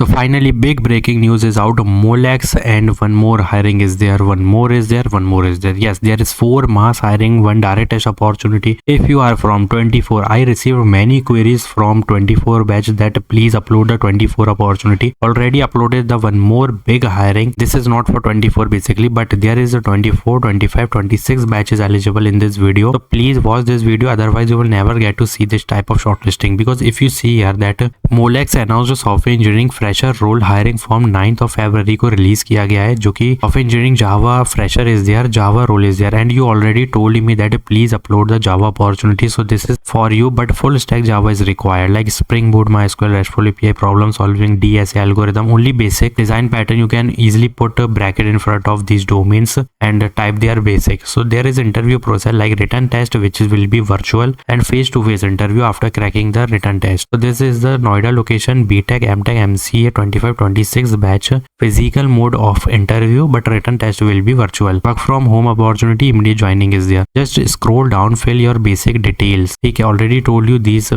So finally, big breaking news is out. Molex and one more hiring is there. One more is there. One more is there. Yes, there is 4 mass hiring, 1 direct test opportunity. If you are from 24, I received many queries from 24 batch that please upload the 24 opportunity. Already uploaded the one more big hiring. This is not for 24 basically, but there is a 24, 25, 26 batches eligible in this video. So please watch this video, otherwise you will never get to see this type of shortlisting. Because if you see here that Molex announced software engineering fresher role hiring form 9th of February को release किया गया है, जो कि of engineering Java fresher is there, Java role is there, and you already told me that please upload the Java opportunity, so this is for you, but full stack Java is required like Spring Boot, MySQL, RESTful API, problem solving, DSA algorithm, only basic design pattern. You can easily put a bracket in front of these domains and type their basic. So there is interview process like written test which will be virtual and face-to-face interview after cracking the written test. So this is the Noida location, BTech, MTech, MCA 25-26 batch, physical mode of interview but written test will be virtual. Work from home opportunity, immediate joining is there. Just scroll down, fill your basic details. Okay, already told you these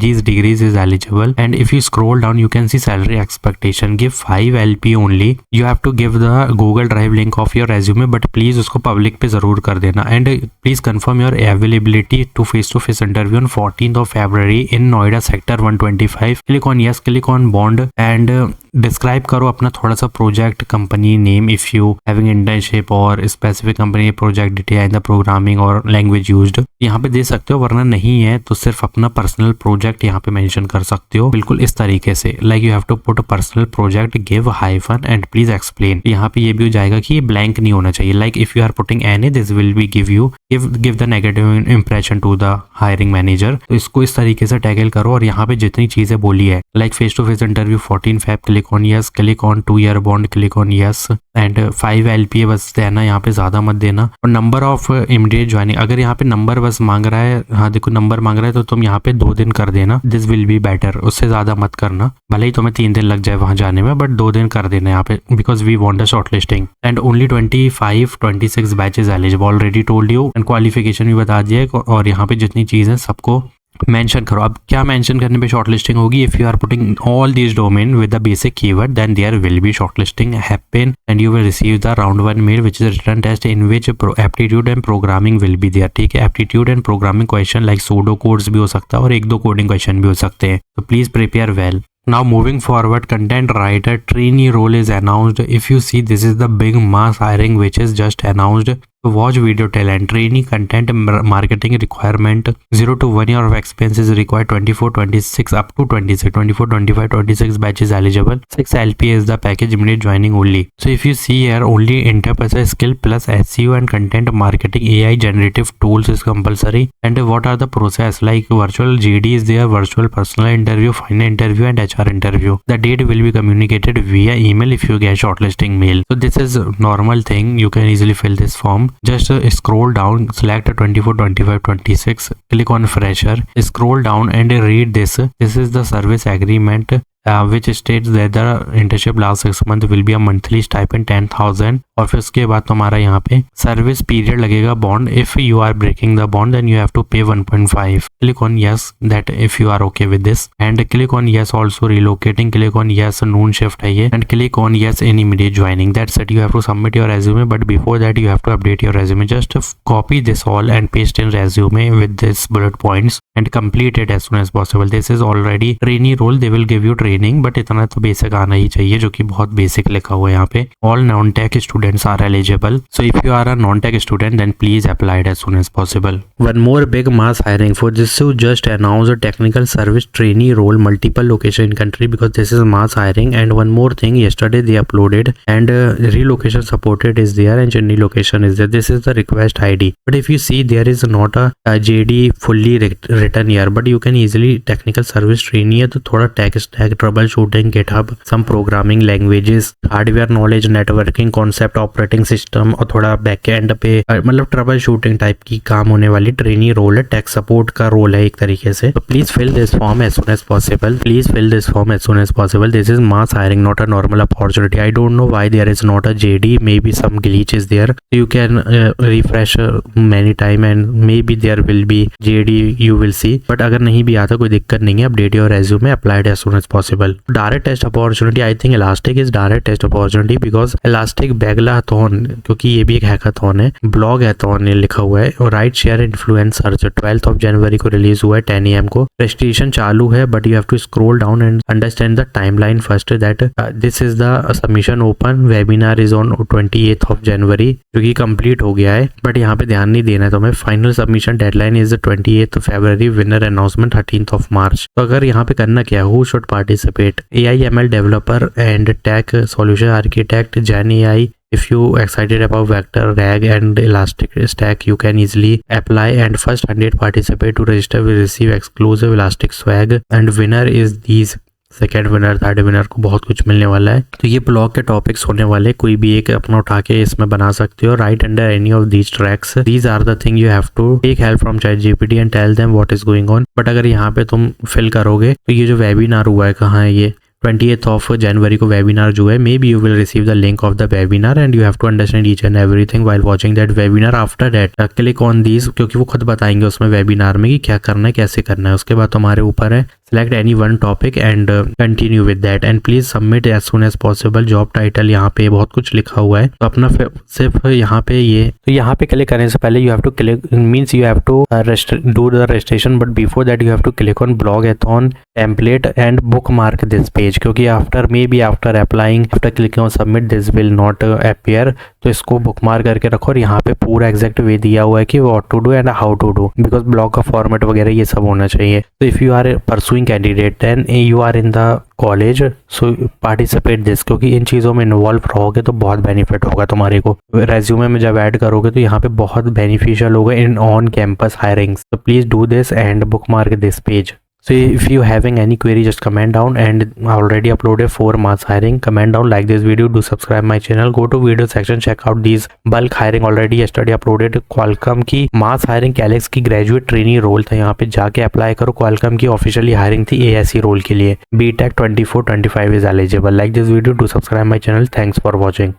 these degrees is eligible, and if you scroll down you can see salary expectation. Give 5 LP only. You have to give the Google Drive link of your resume, but please उसको public पे जरूर कर देना, and please confirm your availability to face interview on 14th of February in Noida sector 125. Click on yes, click on bond, and describe करो अपना थोड़ा सा project, company name if you having internship, और specific company project detail in the programming और language used यहाँ पे दे सकते हो, वरना नहीं है तो सिर्फ अपना पर्सनल प्रोजेक्ट यहाँ पे मेंशन कर सकते हो बिल्कुल इस तरीके से, like you have to put personal project, give hyphen and please explain. यहाँ पे ये भी हो जाएगा कि ये ब्लैंक नहीं होना चाहिए, like if you are putting any this will be give the negative impression to the hiring manager. तो इसको इस तरीके से टैगल करो, और यहाँ पे जितनी चीजें बोली है like face to face interview 14 Feb, click on yes, click on 2 year bond, click on yes, and 5 LPA बस देना, यहाँ पे ज्यादा मत देना. और नंबर ऑफ इमीडिएट ज्वाइनिंग, अगर यहाँ पे नंबर बस मांग रहा है, हाँ देखो नंबर मांग रहा है, तो तुम यहाँ पे 2 दिन कर देना, दिस विल बी बेटर, उससे ज्यादा मत करना, भले ही तुम्हें 3 दिन लग जाए वहां जाने में, बट 2 दिन कर देना यहाँ पे, because we want the shortlisting. And only 25-26 batches eligible, already told you, and qualification भी बता दिया, और यहाँ पे जितनी चीजें सबको मेंशन करो. अब क्या मेंशन करने पे शॉर्टलिस्टिंग होगी? If you are putting all these domain with the basic keyword, then there will be shortlisting happen, and you will receive the round 1 mail which is written test in which aptitude and programming will be there. ठीक है, aptitude and programming question like pseudo codes भी हो सकता है, और 1-2 coding question भी हो सकते हैं, तो please prepare well. Now moving forward, content writer trainee role is announced. If you see, this is the big mass hiring which is just announced. So watch video talent, trainee content marketing requirement 0 to 1 year of experience is required, 24-26 up to 26, 24-25-26 batches eligible, 6 LPA is the package, immediate joining only. So if you see here, only interpersonal skill plus SEO and content marketing, AI generative tools is compulsory. And what are the process, like virtual GD is there, virtual personal interview, final interview and HR interview. The date will be communicated via email if you get shortlisting mail. So this is normal thing, you can easily fill this form. Just scroll down, select 24-25-26, click on fresher, scroll down and read this. This is the service agreement which states that the internship last 6 months will be a monthly stipend 10,000, और फिर उसके बाद तुम्हारा यहाँ पे service period लगेगा bond. If you are breaking the bond then you have to pay 1.5. Click on yes that if you are okay with this, and click on yes also relocating, click on yes noon shift है ये, and click on yes in immediate joining. That's it, you have to submit your resume, but before that you have to update your resume. Just copy this all and paste in resume with this bullet points and complete it as soon as possible. This is already trainee role, they will give you training, but इतना तो basic आना ही चाहिए, जो कि बहुत basic लिखा हुआ है यहाँ पे. All non-tech students are eligible. So if you are a non-tech student, then please apply it as soon as possible. One more big mass hiring for this, so just announced a technical service trainee role, multiple location in country, because this is mass hiring. And one more thing, yesterday they uploaded, and relocation supported is there, and Chennai location is there. This is the request ID, but if you see, there is not a JD fully written here, but you can easily technical service trainee है, तो थोड़ा tech stack, trouble shooting, GitHub, some programming languages, hardware knowledge, networking concept, operating system, और थोड़ा backend पे मतलब trouble shooting type की काम होने वाली trainee role है, tech support का role है एक तरीके से. तो please fill this form as soon as possible. Please fill this form as soon as possible. This is mass hiring, not a normal opportunity. I don't know why there is not a JD. Maybe some glitch is there. You can refresh many time and maybe there will be JD you will see. But अगर नहीं भी आता कोई दिक्कत नहीं है, update your resume, applied as soon as possible. possible. Direct test opportunity, I think Elastic is direct test opportunity because Elastic Baglathon, क्योंकि ये भी एक हैकाथॉन है, ब्लॉग हैथॉन लिखा हुआ है, और राइट शेयर इन्फ्लुएंसर जो 12 जनवरी को रिलीज हुआ है 10 AM को. रजिस्ट्रेशन चालू है but you have to scroll down and understand the timeline first that this is the submission open. Webinar is on 28 January जो कि कंप्लीट हो गया है, बट यहाँ पे ध्यान नहीं देना है तुम्हें. Final submission deadline is 28 February. Winner announcement 13 March. तो अगर यहाँ पे करना क्या, who should participate? AI/ML developer and tech solution architect, Gen AI. If you excited about Vector, RAG and Elastic Stack, you can easily apply and first 100 participate to register will receive exclusive Elastic swag and winner is these. Second winner, third winner को बहुत कुछ मिलने वाला है. तो ये blog के topics होने वाले, कोई भी एक अपना उठा के इसमें बना सकते हो. Right under any of these tracks, these are the thing you have to take help from ChatGPT and tell them what is going on. But अगर यहाँ पे तुम फिल करोगे तो ये जो वेबिनार हुआ है, कहाँ है ये, 28 जनवरी को वेबिनार जो है, may be you will receive the link of the webinar and you have to understand each and everything while watching that webinar. After that click on these, क्योंकि वो खुद बताएंगे उसमें वेबिनार में कि क्या करना है, कैसे करना है. उसके बाद तुम्हारे ऊपर है select any one topic and continue with that and please submit as soon as possible. Job title यहाँ पे बहुत कुछ लिखा हुआ है, तो अपना सिर्फ यहाँ पे ये, तो यहाँ पे क्लिक करने से पहले you have to click, means you have to do the registration, but before that you have to click on blogathon template and bookmark this page, क्योंकि after applying, after clicking on submit this will not appear. तो इसको bookmark करके रखो और यहाँ पे पूरा exact वे दिया हुआ है कि what to do and how to do, because blog का फॉर्मेट वगैरह ये सब होना चाहिए. तो if you are pursuing candidate then you are in the college, so participate this, क्योंकि इन चीज़ों में इन्वॉल्व रहोगे तो बहुत बेनिफिट होगा तुम्हारे को. रेज्यूमे में जब ऐड करोगे तो यहाँ पे बहुत बेनिफिशियल होगा इन ऑन कैंपस हायरिंग्स. तो please do this and bookmark this page. So if you having any query, just comment down, and I already uploaded 4 mass hiring. Comment down, like this video, do subscribe my channel, go to video section, check out these bulk hiring already yesterday uploaded. Qualcomm की mass hiring, Calix की graduate trainee role था, यहाँ पे जाके apply करो. Qualcomm की officially hiring थी ASE role के लिए. BTech 24-25 is eligible. Like this video, do subscribe my channel. Thanks for watching.